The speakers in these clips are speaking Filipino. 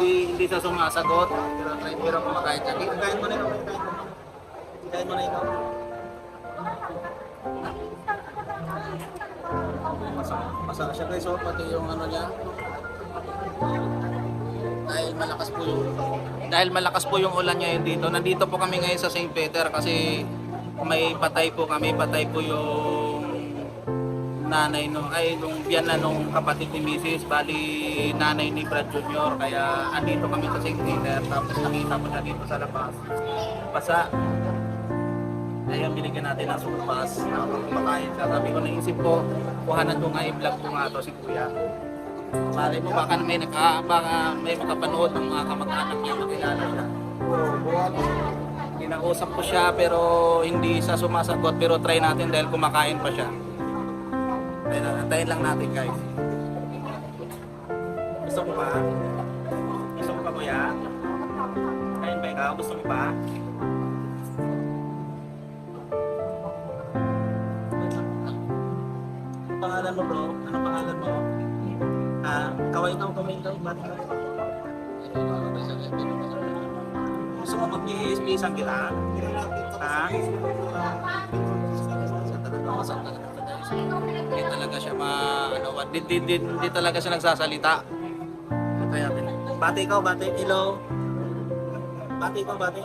Hindi siya sumasagot. Pero kumakain siya. Kain mo na ikaw. Kain mo na ikaw. Masama siya guys. So, pati yung ano niya. Dahil malakas po yung ulan ngayon dito. Nandito po kami ngayon sa St. Peter kasi may patay po kami. Patay po yung nanay nung biyanan nung kapatid ni Mrs. Bali nanay ni Brad Jr. Kaya andito kami sa St. Peter. Tapos nakita po siya dito sa labas. Basa. Kaya binigyan natin ng supas. Kumakain siya. Sabi ko, naisip ko, kuhanan ko nga i-vlog ko nga to si Kuya. Malay mo baka may makapanood ng mga kamag-anak niya, makilala siya. Kinausap ko siya pero hindi siya sumasagot, pero try natin dahil kumakain pa siya. Antayin lang natin guys. Gusto mo ba? Gusto mo ba Kuya? Kain ba ikaw? Gusto mo ba? Ano pangalan mo bro? Ano pangalan mo? Kaway ka kumain ba't ka? Gusto mo mag-i-spacean kita? Ha? Hindi talaga siya hindi talaga siya nagsasalita. Kaya bati ikaw, bati. Hello? Bati ikaw, bati.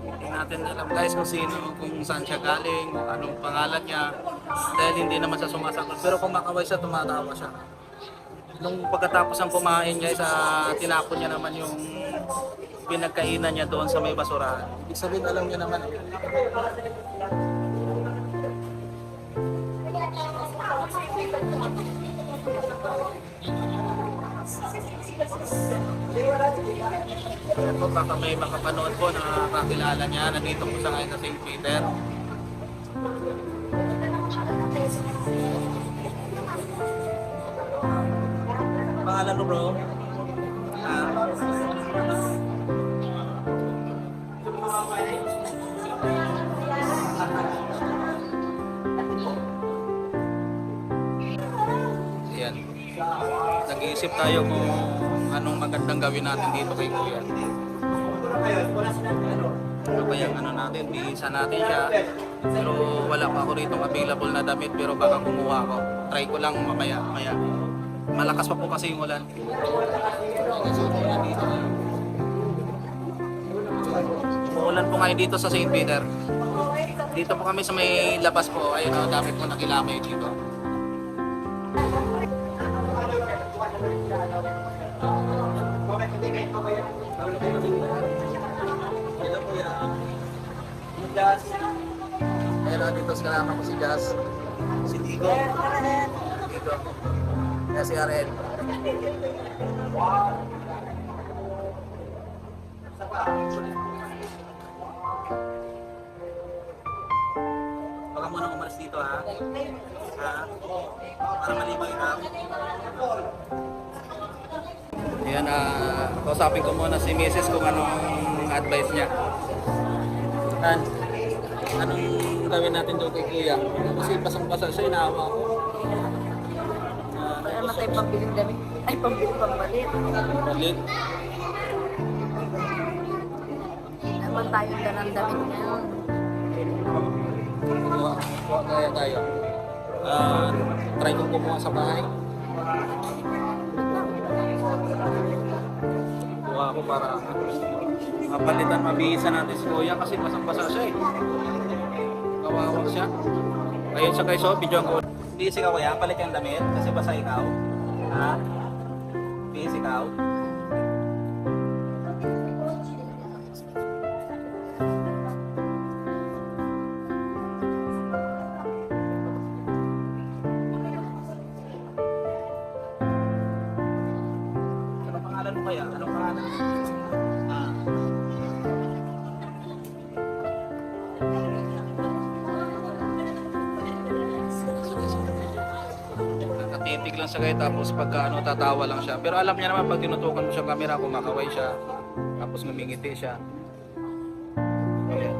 Hindi natin alam guys kung saan siya galing, kung anong pangalan niya. Dahil hindi naman siya sumasagot. Pero kung makaway siya, tumatawa siya. Nung pagkatapos ng kumain guys, tinapon niya naman yung pinagkainan niya doon sa may basurahan. Ibig sabihin alam niya naman. Baka may makapanood po na kakilala niya. Nandito po siya ngayon sa St. Peter. Pangalan mo bro? Ayan. Nag-iisip tayo kung anong magandang gawin natin dito kay Kuya. Ano kaya natin, biisa natin siya. Pero wala pa ako rito available na damit, pero baka kumuha ako. Try ko lang mamaya. Malakas pa po kasi yung ulan. Umuulan po ngayon dito sa St. Peter. Dito po kami sa may labas po. Ayun o, dami po nakilamay dito. Ayun o, dito sa kalama ko si Jazz. Si Digo. Dito. Kaya si Aren. Baka mo nang umalis dito ha? Para malibay ka. Ayan, kausapin ko muna si Mrs. kung anong advice niya. Anong gawin natin doon kay Kuya? Kasi pasang-pasa siya, inaawa ko. Naman tayo pambiling damit. Ay, pambiling pambalit. Balit. Naman tayo ng damit ngayon. Kuha kaya tayo. Try kong kumuha sa bahay. Kuha ako para mapalitan, mabihisa natin si Kuya kasi basang-basa siya eh. Kawawa siya. Ayun siya guys, video ko. Busy ka Kuya, palit yung damit kasi basa ikaw. Ha? Busy ikaw. Anong pangalan mo Kuya? Anong pangalan mo? lang sa kaya tapos pagka ano, tatawa lang siya. Pero alam niya naman pag tinutukan mo siya camera, kumakaway siya. Tapos ngumingiti siya. Ayan.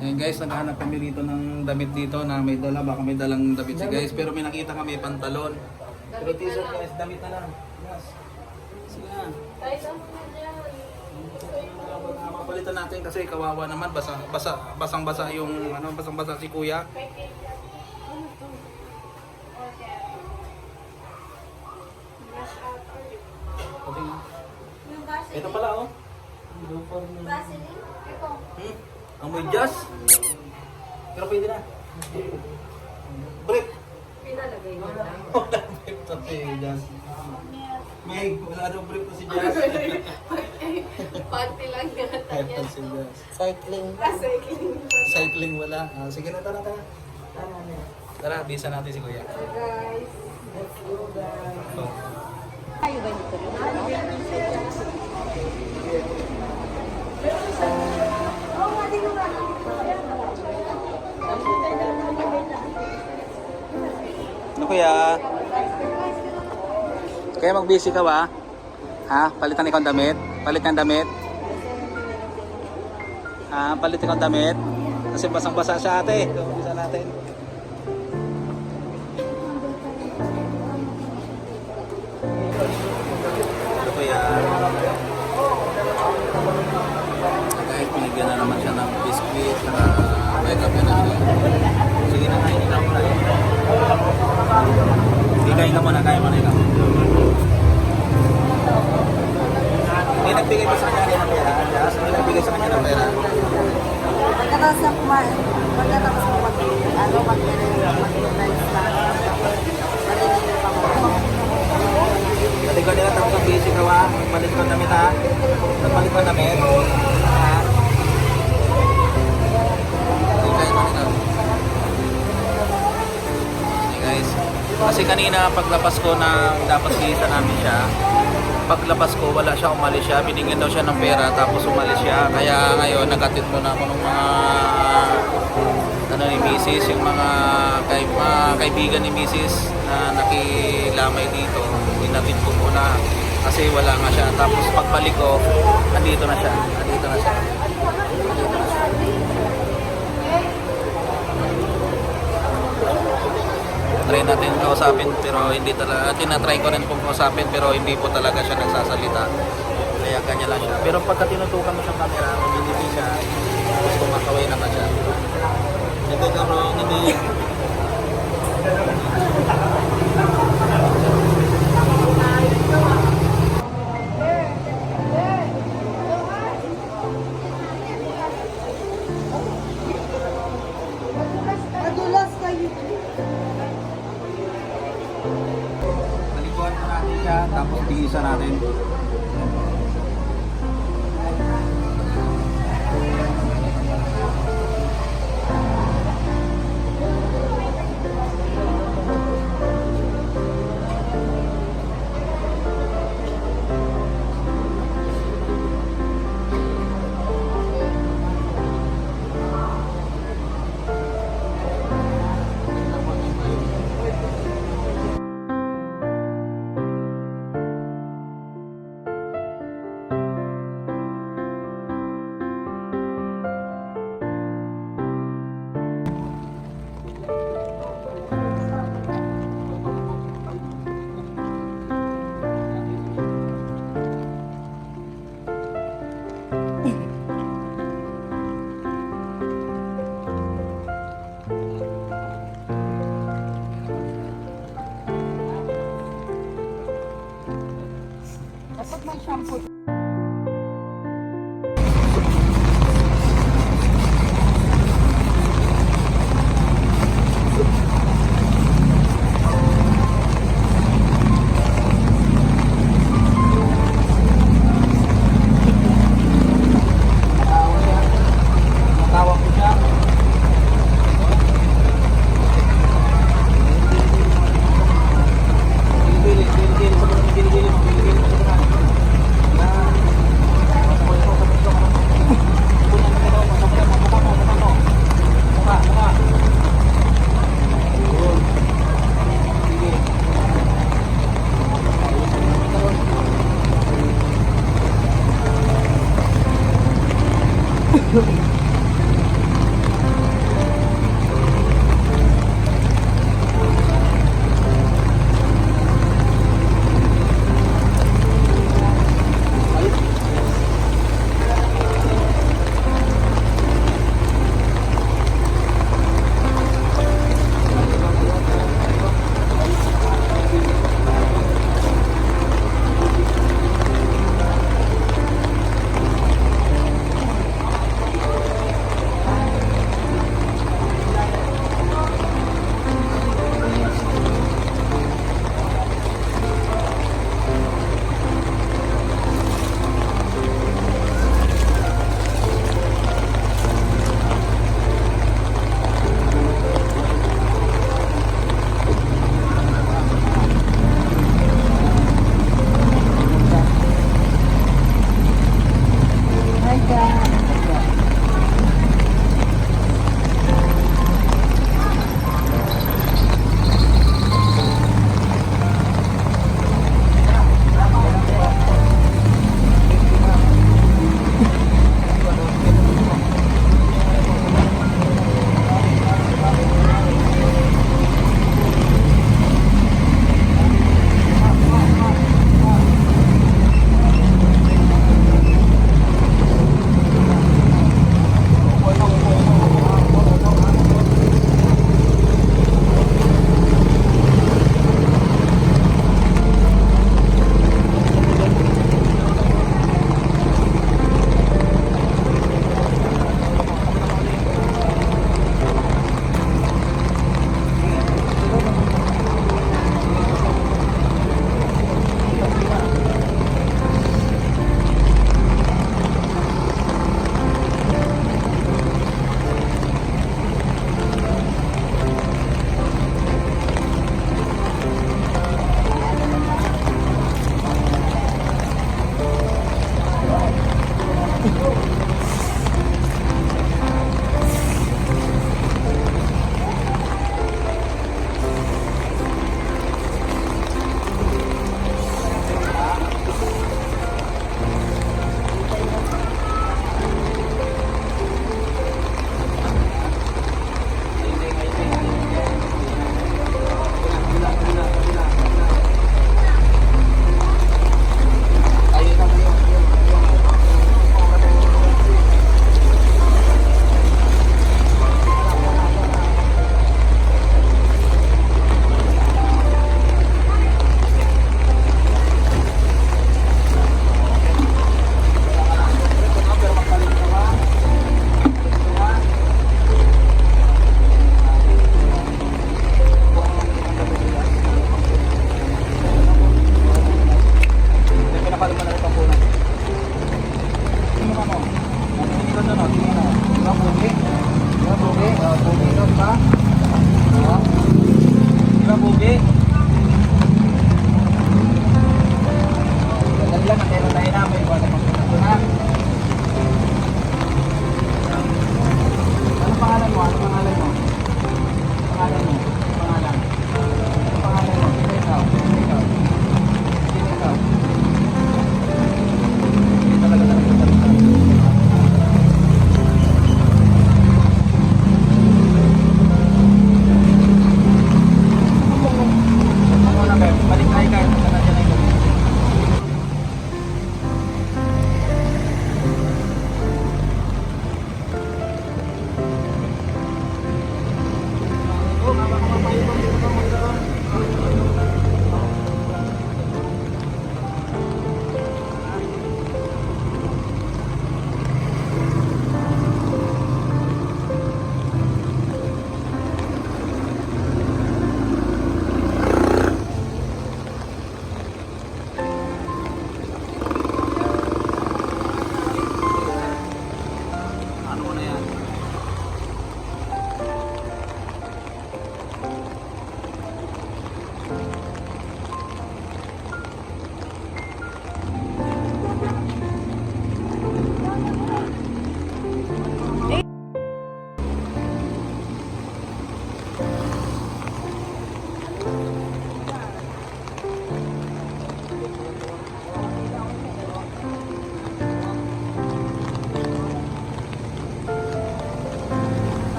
Ayan guys, naghahanap kami rito ng damit dito na may dala. Baka may dalang damit si guys. Pero may nakita kami pantalon. Pero t-shirt guys, damit na lang. Yes. Sige na. Mapalitan natin kasi kawawa naman. Basang-basa yung ano, basang-basa si kuya. Ito pala oh. Amoy jazz. Pero pwede na. Brief. Pinalagay mo lang. Wala brief to si jazz. May wala daw brief to si jazz. Panty lang yata Ito yan. si jazz. Cycling. Cycling. Cycling wala. Ah, sige na, tara. Tara, bisa natin si kuya. Guys, let's go guys. Oh. Tayo ba dito? Ano kuya? Kaya mag-busy ka ba? Ha? Palitan ikaw ang damit? Palit ng damit? Ha? Palit ikaw ang damit? Kasi basang-basa siya ate. Bisa natin. Ano kuya? Kahit pinigyan na naman siya ng biscuit, saka may kape na siya. Sige na, kainin na muna. Hindi, kain ka muna, kain muna ikaw. Hindi nagbigay pa sa kanya ng pera, Jazz. Hindi nagbigay sa kanya ng pera. Pagkatapos na kumain, pagkatapos mo mag-release lang, marinigil pa mo. Pati ko nila tapos ang busy ka wa, magpalit ko ng damit ha. Magpalit ko ng damit. Ha? Hindi, kain muna ikaw. Guys, kasi kanina paglabas ko na dapat kita namin siya, paglabas ko wala siya, umalis siya, binigyan daw siya ng pera tapos umalis siya, kaya ngayon nagatid mo na ako ng mga ano ni Mrs. yung mga kaibigan ni Mrs. na nakilamay dito, inatid ko muna kasi wala nga siya, tapos pagbalik ko nandito na siya. Try natin kausapin pero hindi talaga, tinatry ko rin pong kausapin pero hindi po talaga siya nagsasalita. Kaya kanya lang siya. Pero pagka tinutukan mo sa camera, hindi siya, tapos kumakaway naman siya. Ito ka bro, hindi. Madulas kayo. Palikuan mo natin siya, tapos bigisan natin. Dapat may shampoo. Tawag ko siya. Gili-gili mo.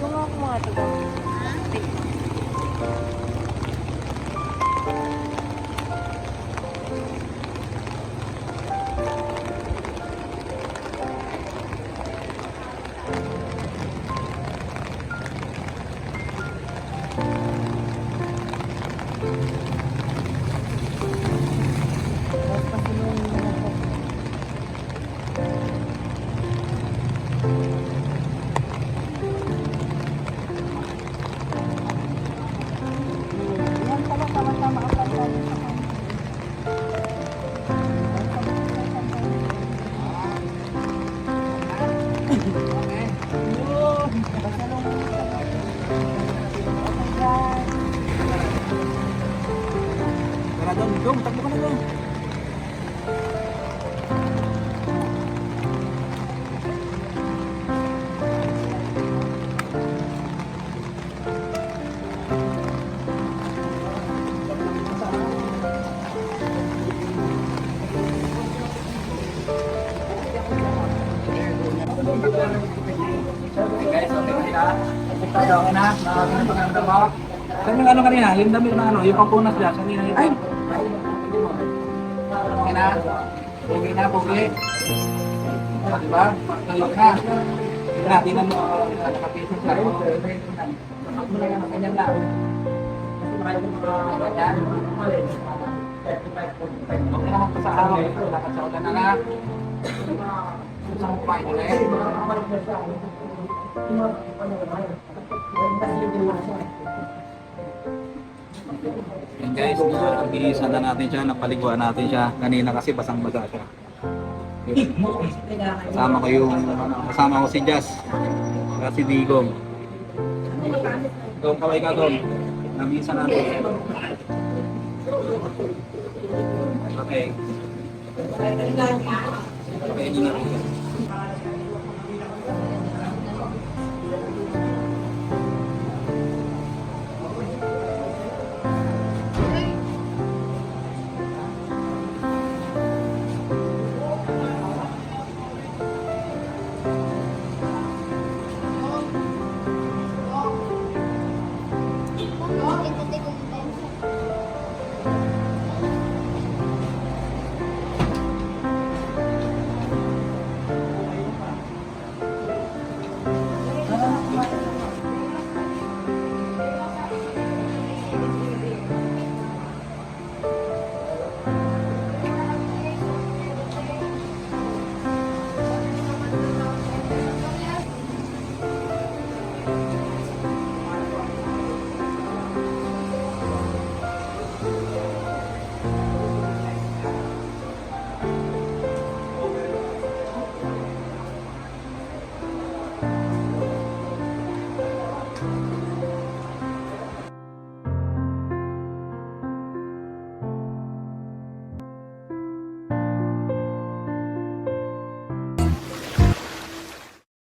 Yung ako mga taga. Yan pala, tama-tama ang pagkakas. Tara doon, Dong, takbo ka na doon. Guys, okay na sila. Okay na? Nakakita pa ng damo. Saan yung ano kanina? Yung damit na ano? Yung pampunas dyan. Saan yung ay! Okay na? Okay na, okay. Diba? Tulog na. Diba? Tingnan mo. Nakapisip lang. Takbo mo lang ang kanyang lang. Ganyan. Okay na sa araw. Lakad sa ulan na nga. Isang kumain ulit. Yan guys, nabihisa na natin siya, napaliguan natin siya. Kanina kasi basang-basa siya. Kasama ko si Jazz, si Digong. Dong, kaway ka Dong. Nabihisa natin. Okay. Okay, yun na.